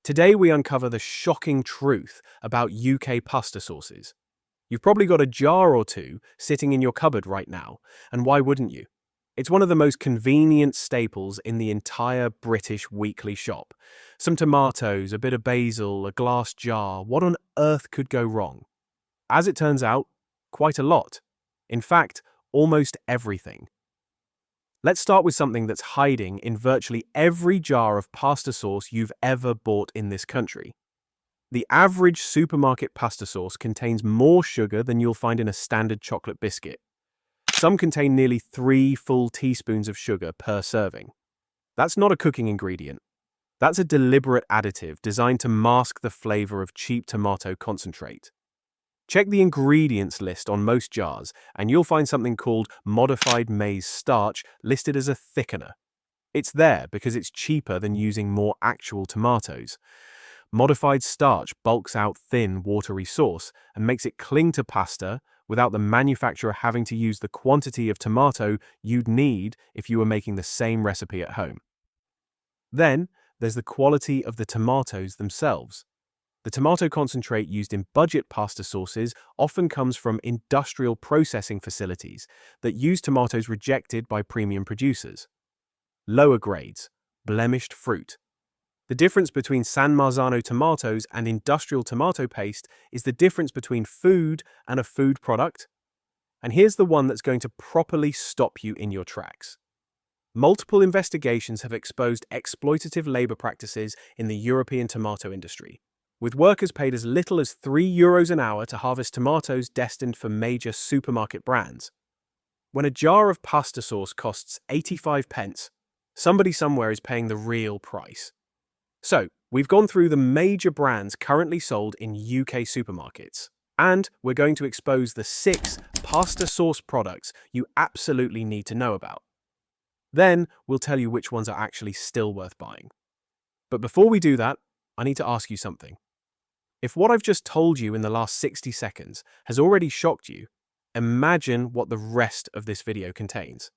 Today we uncover the shocking truth about UK pasta sauces. You've probably got a jar or two sitting in your cupboard right now, and why wouldn't you? It's one of the most convenient staples in the entire British weekly shop. Some tomatoes, a bit of basil, a glass jar. What on earth could go wrong? As it turns out, quite a lot. In fact, almost everything. Let's start with something that's hiding in virtually every jar of pasta sauce you've ever bought in this country. The average supermarket pasta sauce contains more sugar than you'll find in a standard chocolate biscuit. Some contain nearly 3 full teaspoons of sugar per serving. That's not a cooking ingredient. That's a deliberate additive designed to mask the flavor of cheap tomato concentrate. Check the ingredients list on most jars, and you'll find something called modified maize starch listed as a thickener. It's there because it's cheaper than using more actual tomatoes. Modified starch bulks out thin, watery sauce and makes it cling to pasta without the manufacturer having to use the quantity of tomato you'd need if you were making the same recipe at home. Then, there's the quality of the tomatoes themselves. The tomato concentrate used in budget pasta sauces often comes from industrial processing facilities that use tomatoes rejected by premium producers. Lower grades, blemished fruit. The difference between San Marzano tomatoes and industrial tomato paste is the difference between food and a food product. And here's the one that's going to properly stop you in your tracks. Multiple investigations have exposed exploitative labor practices in the European tomato industry, with workers paid as little as €3 an hour to harvest tomatoes destined for major supermarket brands. When a jar of pasta sauce costs 85 pence, somebody somewhere is paying the real price. So, we've gone through the major brands currently sold in UK supermarkets, and we're going to expose the 6 pasta sauce products you absolutely need to know about. Then, we'll tell you which ones are actually still worth buying. But before we do that, I need to ask you something. If what I've just told you in the last 60 seconds has already shocked you, imagine what the rest of this video contains.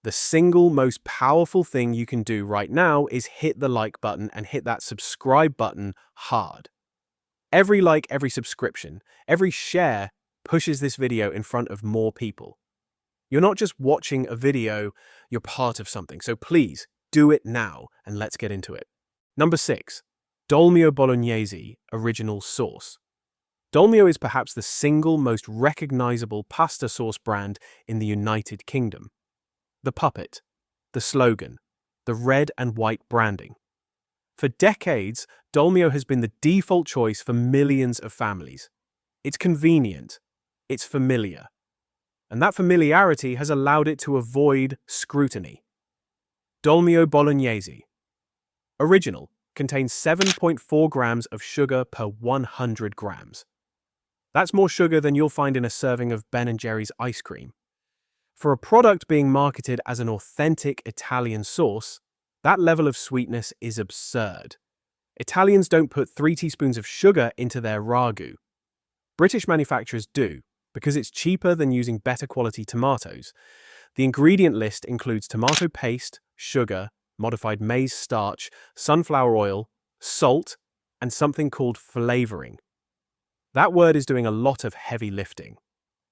The single most powerful thing you can do right now is hit the like button and hit that subscribe button hard. Every like, every subscription, every share pushes this video in front of more people. You're not just watching a video, you're part of something. So please, do it now and let's get into it. Number 6. Dolmio Bolognese Original Sauce. Dolmio is perhaps the single most recognizable pasta sauce brand in the United Kingdom. The puppet, the slogan, the red and white branding. For decades, Dolmio has been the default choice for millions of families. It's convenient, it's familiar, and that familiarity has allowed it to avoid scrutiny. Dolmio Bolognese. Original contains 7.4 grams of sugar per 100 grams. That's more sugar than you'll find in a serving of Ben & Jerry's ice cream. For a product being marketed as an authentic Italian sauce, that level of sweetness is absurd. Italians don't put 3 teaspoons of sugar into their ragu. British manufacturers do, because it's cheaper than using better quality tomatoes. The ingredient list includes tomato paste, sugar, modified maize starch, sunflower oil, salt, and something called flavouring. That word is doing a lot of heavy lifting.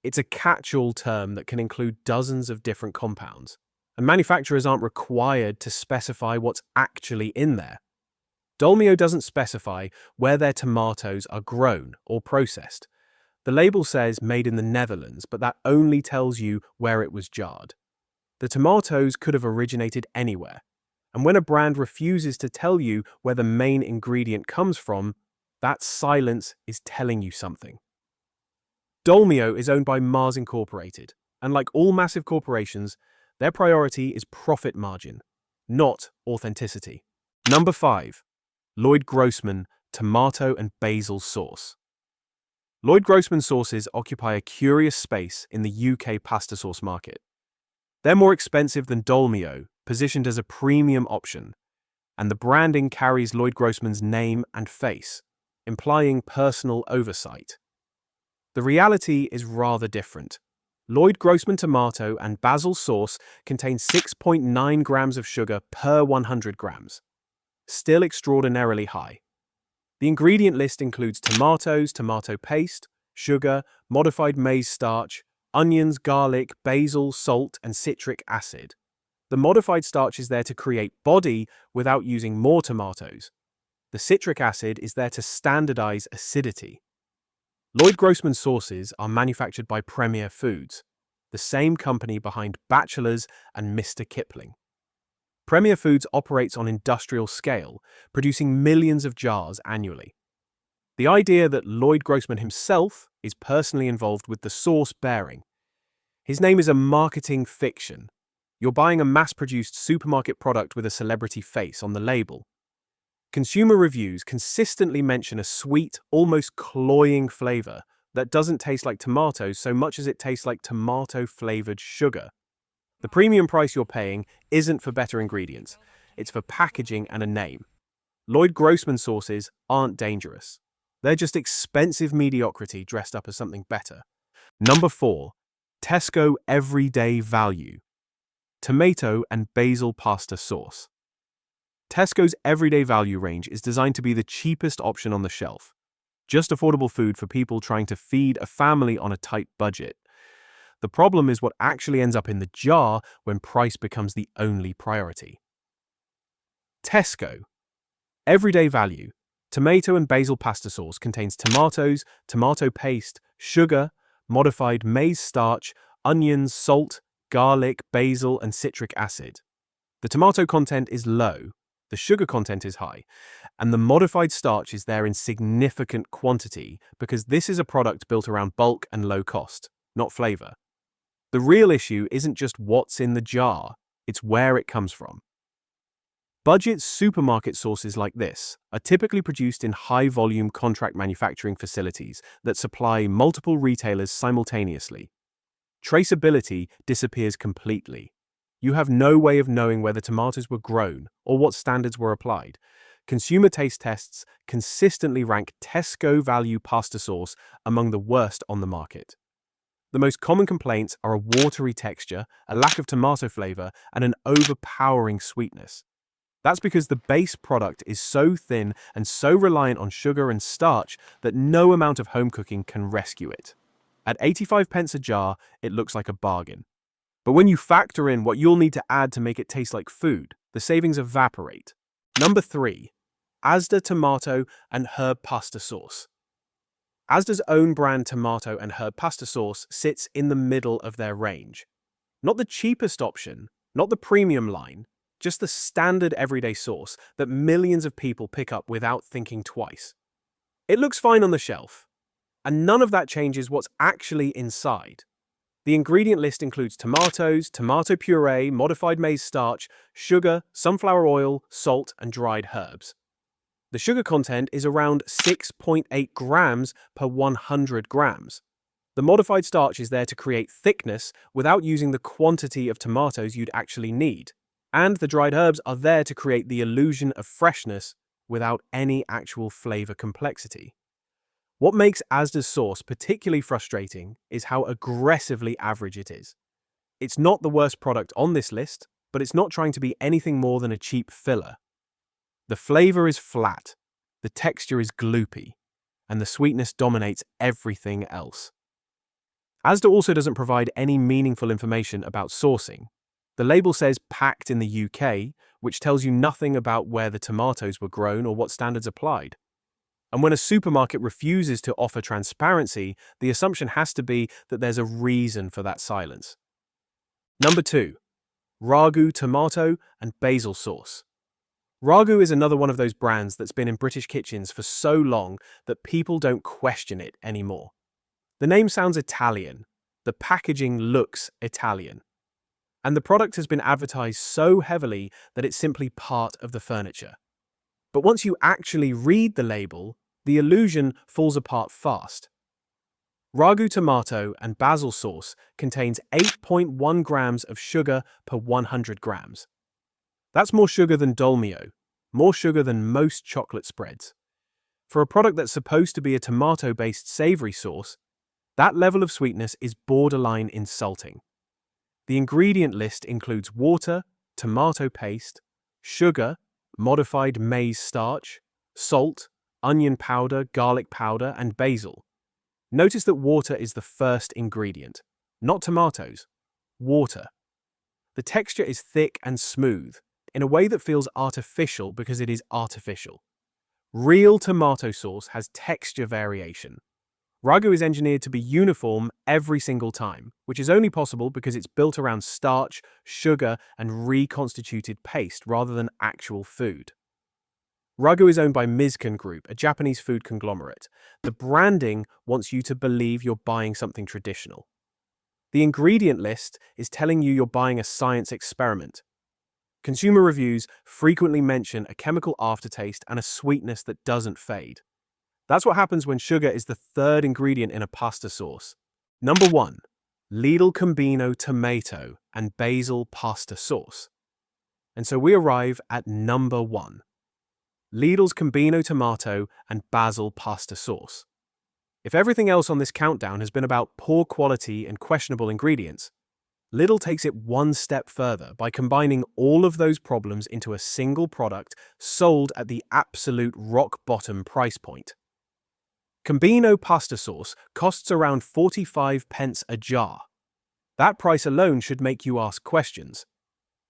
It's a catch-all term that can include dozens of different compounds, and manufacturers aren't required to specify what's actually in there. Dolmio doesn't specify where their tomatoes are grown or processed. The label says made in the Netherlands, but that only tells you where it was jarred. The tomatoes could have originated anywhere, and when a brand refuses to tell you where the main ingredient comes from, that silence is telling you something. Dolmio is owned by Mars Incorporated, and like all massive corporations, their priority is profit margin, not authenticity. Number 5. Lloyd Grossman Tomato and Basil Sauce. Lloyd Grossman sauces occupy a curious space in the UK pasta sauce market. They're more expensive than Dolmio, positioned as a premium option, and the branding carries Lloyd Grossman's name and face, implying personal oversight. The reality is rather different. Lloyd Grossman tomato and basil sauce contain 6.9 grams of sugar per 100 grams. Still extraordinarily high. The ingredient list includes tomatoes, tomato paste, sugar, modified maize starch, onions, garlic, basil, salt, and citric acid. The modified starch is there to create body without using more tomatoes. The citric acid is there to standardize acidity. Lloyd Grossman sauces are manufactured by Premier Foods, the same company behind Batchelors and Mr. Kipling. Premier Foods operates on industrial scale, producing millions of jars annually. The idea that Lloyd Grossman himself is personally involved with the sauce bearing. His name is a marketing fiction. You're buying a mass-produced supermarket product with a celebrity face on the label. Consumer reviews consistently mention a sweet, almost cloying flavor that doesn't taste like tomatoes so much as it tastes like tomato-flavored sugar. The premium price you're paying isn't for better ingredients, it's for packaging and a name. Lloyd Grossman sauces aren't dangerous. They're just expensive mediocrity dressed up as something better. Number 4. Tesco Everyday Value. Tomato and basil pasta sauce. Tesco's Everyday Value range is designed to be the cheapest option on the shelf. Just affordable food for people trying to feed a family on a tight budget. The problem is what actually ends up in the jar when price becomes the only priority. Tesco Everyday Value. Tomato and basil pasta sauce contains tomatoes, tomato paste, sugar, modified maize starch, onions, salt, garlic, basil, and citric acid. The tomato content is low, the sugar content is high, and the modified starch is there in significant quantity because this is a product built around bulk and low cost, not flavor. The real issue isn't just what's in the jar, it's where it comes from. Budget supermarket sauces like this are typically produced in high-volume contract manufacturing facilities that supply multiple retailers simultaneously. Traceability disappears completely. You have no way of knowing where the tomatoes were grown or what standards were applied. Consumer taste tests consistently rank Tesco Value pasta sauce among the worst on the market. The most common complaints are a watery texture, a lack of tomato flavor, and an overpowering sweetness. That's because the base product is so thin and so reliant on sugar and starch that no amount of home cooking can rescue it. At 85 pence a jar, it looks like a bargain. But when you factor in what you'll need to add to make it taste like food, the savings evaporate. Number 3. Asda tomato and herb pasta sauce. Asda's own brand tomato and herb pasta sauce sits in the middle of their range. Not the cheapest option, not the premium line, just the standard everyday sauce that millions of people pick up without thinking twice. It looks fine on the shelf, and none of that changes what's actually inside. The ingredient list includes tomatoes, tomato puree, modified maize starch, sugar, sunflower oil, salt, and dried herbs. The sugar content is around 6.8 grams per 100 grams. The modified starch is there to create thickness without using the quantity of tomatoes you'd actually need. And the dried herbs are there to create the illusion of freshness without any actual flavor complexity. What makes Asda's sauce particularly frustrating is how aggressively average it is. It's not the worst product on this list, but it's not trying to be anything more than a cheap filler. The flavor is flat, the texture is gloopy, and the sweetness dominates everything else. Asda also doesn't provide any meaningful information about sourcing. The label says packed in the UK, which tells you nothing about where the tomatoes were grown or what standards applied. And when a supermarket refuses to offer transparency, the assumption has to be that there's a reason for that silence. Number 2. Ragu tomato and basil sauce. Ragu is another one of those brands that's been in British kitchens for so long that people don't question it anymore. The name sounds Italian, the packaging looks Italian, and the product has been advertised so heavily that it's simply part of the furniture. But once you actually read the label, the illusion falls apart fast. Ragu tomato and basil sauce contains 8.1 grams of sugar per 100 grams. That's more sugar than Dolmio, more sugar than most chocolate spreads. For a product that's supposed to be a tomato-based savory sauce, that level of sweetness is borderline insulting. The ingredient list includes water, tomato paste, sugar, modified maize starch, salt, onion powder, garlic powder, and basil. Notice that water is the first ingredient. Not tomatoes. Water. The texture is thick and smooth, in a way that feels artificial because it is artificial. Real tomato sauce has texture variation. Ragu is engineered to be uniform every single time, which is only possible because it's built around starch, sugar, and reconstituted paste rather than actual food. Ragu is owned by Mizkan Group, a Japanese food conglomerate. The branding wants you to believe you're buying something traditional. The ingredient list is telling you you're buying a science experiment. Consumer reviews frequently mention a chemical aftertaste and a sweetness that doesn't fade. That's what happens when sugar is the third ingredient in a pasta sauce. Number 1. Lidl Combino tomato and basil pasta sauce. And so we arrive at number 1. Lidl's Combino tomato and basil pasta sauce. If everything else on this countdown has been about poor quality and questionable ingredients, Lidl takes it one step further by combining all of those problems into a single product sold at the absolute rock-bottom price point. Combino pasta sauce costs around 45 pence a jar. That price alone should make you ask questions.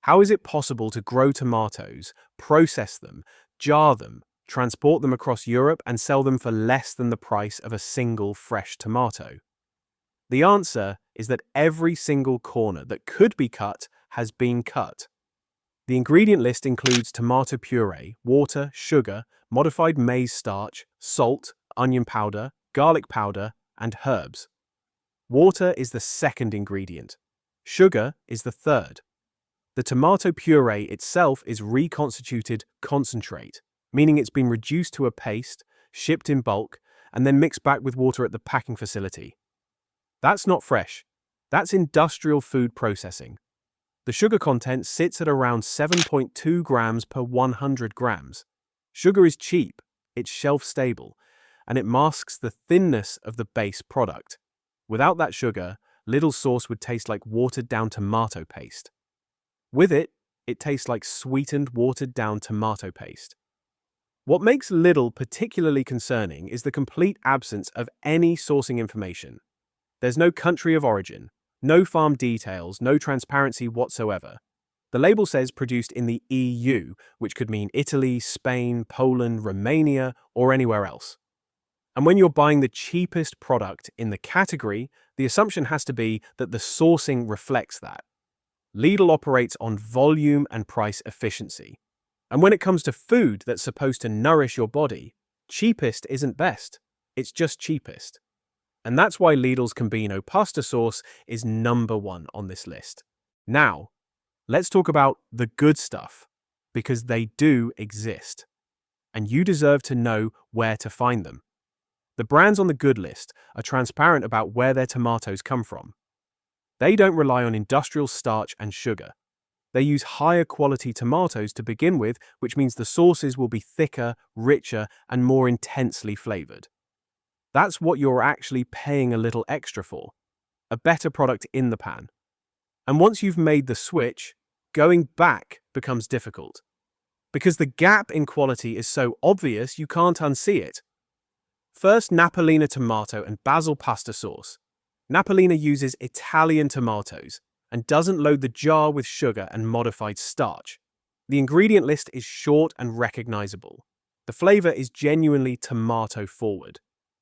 How is it possible to grow tomatoes, process them, jar them, transport them across Europe and sell them for less than the price of a single fresh tomato? The answer is that every single corner that could be cut has been cut. The ingredient list includes tomato puree, water, sugar, modified maize starch, salt, onion powder, garlic powder, and herbs. Water is the second ingredient. Sugar is the third. The tomato puree itself is reconstituted concentrate, meaning it's been reduced to a paste, shipped in bulk, and then mixed back with water at the packing facility. That's not fresh. That's industrial food processing. The sugar content sits at around 7.2 grams per 100 grams. Sugar is cheap, it's shelf-stable, and it masks the thinness of the base product. Without that sugar, Lidl sauce would taste like watered-down tomato paste. With it, it tastes like sweetened, watered-down tomato paste. What makes Lidl particularly concerning is the complete absence of any sourcing information. There's no country of origin, no farm details, no transparency whatsoever. The label says produced in the EU, which could mean Italy, Spain, Poland, Romania, or anywhere else. And when you're buying the cheapest product in the category, the assumption has to be that the sourcing reflects that. Lidl operates on volume and price efficiency. And when it comes to food that's supposed to nourish your body, cheapest isn't best. It's just cheapest. And that's why Lidl's Combino pasta sauce is number 1 on this list. Now, let's talk about the good stuff, because they do exist. And you deserve to know where to find them. The brands on the good list are transparent about where their tomatoes come from. They don't rely on industrial starch and sugar. They use higher quality tomatoes to begin with, which means the sauces will be thicker, richer, and more intensely flavored. That's what you're actually paying a little extra for. A better product in the pan. And once you've made the switch, going back becomes difficult. Because the gap in quality is so obvious you can't unsee it. First, Napolina tomato and basil pasta sauce. Napolina uses Italian tomatoes and doesn't load the jar with sugar and modified starch. The ingredient list is short and recognizable. The flavor is genuinely tomato-forward.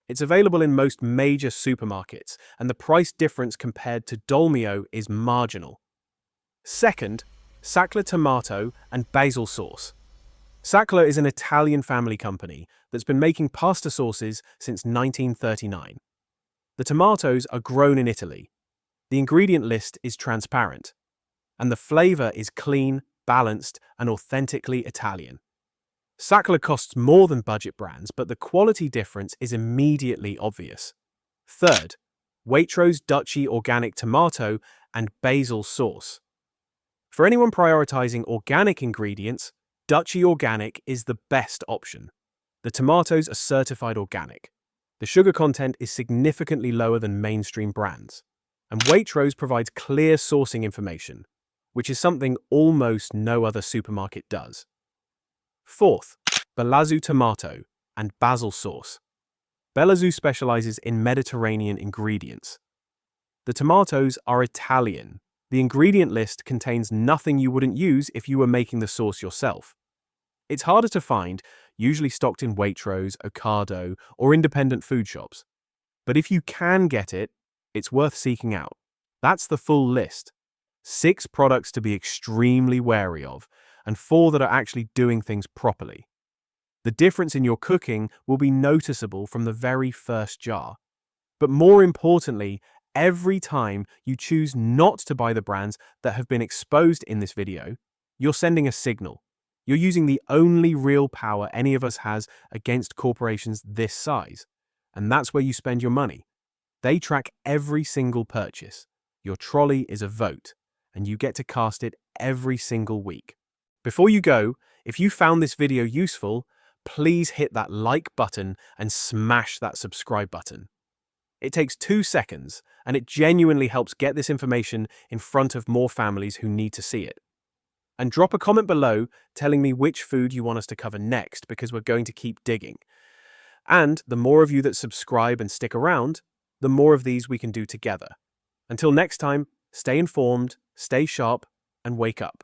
It's available in most major supermarkets, and the price difference compared to Dolmio is marginal. Second, Sackler tomato and basil sauce. Sackler is an Italian family company that's been making pasta sauces since 1939. The tomatoes are grown in Italy. The ingredient list is transparent, and the flavor is clean, balanced, and authentically Italian. Sackler costs more than budget brands, but the quality difference is immediately obvious. Third, Waitrose Duchy organic tomato and basil sauce. For anyone prioritizing organic ingredients, Duchy Organic is the best option. The tomatoes are certified organic. The sugar content is significantly lower than mainstream brands. And Waitrose provides clear sourcing information, which is something almost no other supermarket does. Fourth, Balazzo tomato and basil sauce. Bellazoo specializes in Mediterranean ingredients. The tomatoes are Italian. The ingredient list contains nothing you wouldn't use if you were making the sauce yourself. It's harder to find, usually stocked in Waitrose, Ocado, or independent food shops. But if you can get it, it's worth seeking out. That's the full list. 6 products to be extremely wary of, and 4 that are actually doing things properly. The difference in your cooking will be noticeable from the very first jar. But more importantly, every time you choose not to buy the brands that have been exposed in this video, you're sending a signal. You're using the only real power any of us has against corporations this size. And that's where you spend your money. They track every single purchase. Your trolley is a vote, and you get to cast it every single week. Before you go, if you found this video useful, please hit that like button and smash that subscribe button. It takes 2 seconds, and it genuinely helps get this information in front of more families who need to see it. And drop a comment below telling me which food you want us to cover next, because we're going to keep digging. And the more of you that subscribe and stick around, the more of these we can do together. Until next time, stay informed, stay sharp, and wake up.